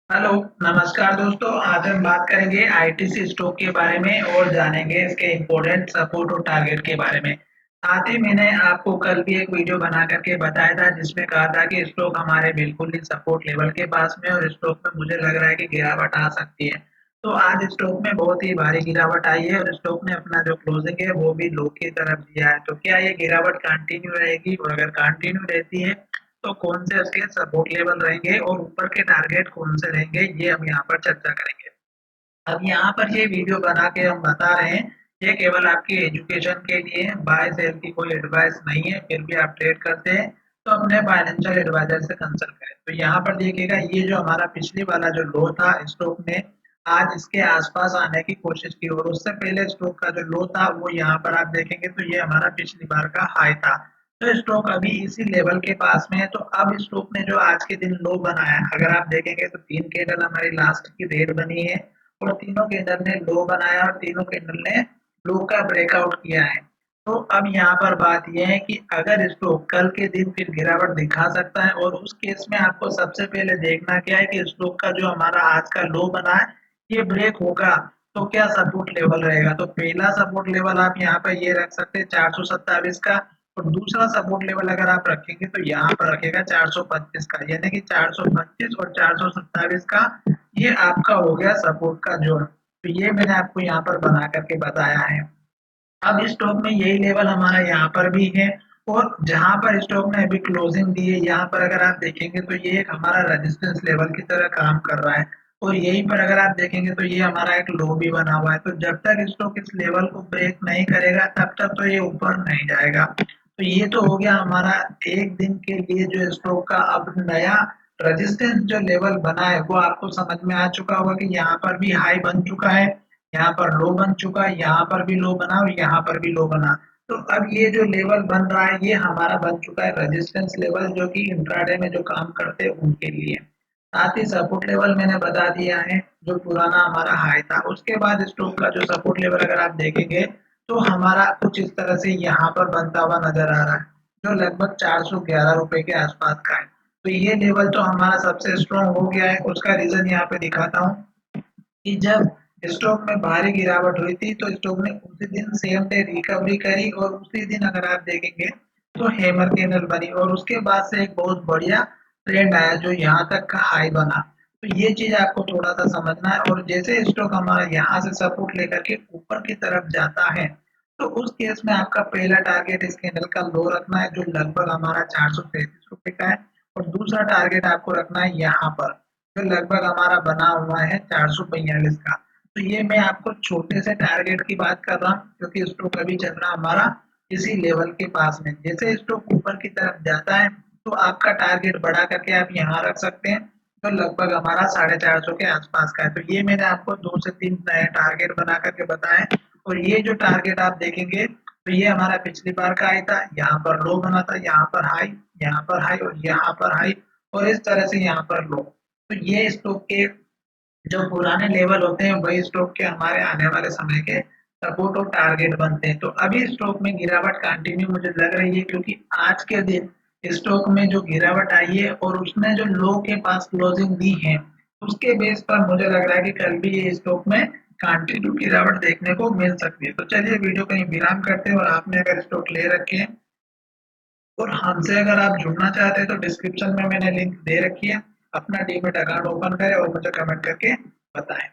Hello, नमस्कार दोस्तों। आज हम बात करेंगे आईटीसी स्टॉक के बारे में और जानेंगे इसके इम्पोर्टेंट सपोर्ट और टारगेट के बारे में। साथ ही मैंने आपको कल भी एक वीडियो बना करके बताया था जिसमें कहा था कि स्टॉक हमारे बिल्कुल ही सपोर्ट लेवल के पास में और स्टॉक में मुझे लग रहा है कि गिरावट आ सकती है। तो आज स्टॉक में बहुत ही भारी गिरावट आई है और स्टॉक ने अपना जो क्लोजिंग है वो भी लो की तरफ दिया है। तो क्या ये गिरावट कंटिन्यू रहेगी और अगर कंटिन्यू रहती है तो कौन से उसके सपोर्ट लेवल रहेंगे और ऊपर के टारगेट कौन से रहेंगे, ये हम यहाँ पर चर्चा करेंगे। अब यहाँ पर ये वीडियो बना के हम बता रहे हैं, ये केवल आपकी एजुकेशन के लिए है, बाय सेल की कोई एडवाइस नहीं है। फिर भी आप ट्रेड करते हैं तो अपने फाइनेंशियल एडवाइजर से कंसल्ट करें। तो यहाँ पर देखिएगा, ये जो हमारा पिछली वाला जो लो था स्टॉक ने आज इसके आसपास आने की कोशिश की और उससे पहले स्टॉक का जो लो था वो यहाँ पर आप देखेंगे तो ये हमारा पिछली बार का हाई था। तो स्टॉक अभी इसी लेवल के पास में है। तो अब स्टॉक ने जो आज के दिन लो बनाया, अगर आप देखेंगे तो 3 कैंडल हमारी लास्ट की रेड बनी है और तीनों कैंडल ने लो बनाया और तीनों कैंडल ने लो का ब्रेकआउट किया है। तो अब यहाँ पर बात यह है कि अगर स्टॉक कल के दिन फिर गिरावट दिखा सकता है और उस केस में आपको सबसे पहले देखना क्या है कि स्टॉक का जो हमारा आज का लो बना है ये ब्रेक होगा तो क्या सपोर्ट लेवल रहेगा। तो पहला सपोर्ट लेवल आप यहाँ पर ये रख सकते हैं 427 का और दूसरा सपोर्ट लेवल अगर आप रखेंगे तो यहाँ पर रखेगा 425 का, यानी कि 425 और 427 का ये आपका हो गया सपोर्ट का जोन। तो ये मैंने आपको यहाँ पर बना करके बताया है। अब स्टॉक में यही लेवल हमारा यहाँ पर भी है और जहां पर स्टॉक ने अभी क्लोजिंग दी है यहाँ पर अगर आप देखेंगे तो ये एक हमारा रेजिस्टेंस लेवल की तरह काम कर रहा है और यहीं पर अगर आप देखेंगे तो ये हमारा एक लो भी बना हुआ है। तो जब तक स्टॉक इस लेवल को ब्रेक नहीं करेगा तब तक तो ये ऊपर नहीं जाएगा। तो ये तो हो गया हमारा एक दिन के लिए जो स्टॉक का अब नया रेजिस्टेंस जो लेवल बना है वो आपको समझ में आ चुका होगा कि यहाँ पर भी हाई बन चुका है, यहाँ पर लो बन चुका है, यहाँ पर भी लो बना और यहाँ पर भी लो बना। तो अब ये जो लेवल बन रहा है ये हमारा बन चुका है रेजिस्टेंस लेवल, जो कि इंट्राडे में जो काम करते हैं उनके लिए। साथ ही सपोर्ट लेवल मैंने बता दिया है जो पुराना हमारा हाई था। उसके बाद स्टॉक का जो सपोर्ट लेवल अगर आप देखेंगे तो हमारा कुछ इस तरह से यहाँ पर बनता हुआ नजर आ रहा है जो लगभग 411 रुपए के आसपास का है। तो ये लेवल तो हमारा सबसे स्ट्रॉन्ग हो गया है। उसका रीजन यहाँ पे दिखाता हूँ कि जब स्टॉक में भारी गिरावट हुई थी तो स्टॉक ने उसी दिन सेम डे रिकवरी करी और उसी दिन अगर आप देखेंगे तो हैमर कैंडल बनी और उसके बाद से एक बहुत बढ़िया ट्रेंड आया जो यहाँ तक का हाई बना। तो ये चीज आपको थोड़ा सा समझना है और जैसे स्टॉक हमारा यहाँ से सपोर्ट लेकर के ऊपर की तरफ जाता है तो उस केस में आपका पहला टारगेट इस कैंडल का लो रखना है जो लगभग हमारा 433 रुपए का है और दूसरा टारगेट आपको रखना है यहाँ पर जो लगभग हमारा बना हुआ है 442 का। तो ये मैं आपको छोटे से टारगेट की बात कर रहा हूँ क्योंकि स्टॉक अभी चल रहा हमारा इसी लेवल के पास में। जैसे स्टॉक ऊपर की तरफ जाता है तो आपका टारगेट बढ़ा करके आप यहाँ रख सकते हैं तो लगभग हमारा 450 के आसपास का है। तो ये मैंने आपको 2 से 3 नए टारगेट बना करके बताए और ये जो टारगेट आप देखेंगे तो ये हमारा पिछली बार का आई था, यहाँ पर लो बना था, यहाँ पर हाई, यहाँ पर हाई और यहाँ पर हाई और इस तरह से यहाँ पर लो। तो ये स्टॉक के जो पुराने लेवल होते हैं वही स्टॉक के हमारे आने वाले समय के सपोर्ट और टारगेट बनते हैं। तो अभी स्टॉक में गिरावट कंटिन्यू मुझे लग रही है क्योंकि आज के दिन स्टॉक में जो गिरावट आई है और उसने जो लो के पास क्लोजिंग दी है उसके बेस पर मुझे लग रहा है कि कल भी ये स्टॉक में कंटिन्यू गिरावट देखने को मिल सकती है। तो चलिए वीडियो कहीं विराम करते हैं और आपने अगर स्टॉक ले रखे हैं और हमसे अगर आप जुड़ना चाहते हैं तो डिस्क्रिप्शन में मैंने लिंक दे रखी है। अपना डीमेट अकाउंट ओपन करें और मुझे कमेंट करके बताएं।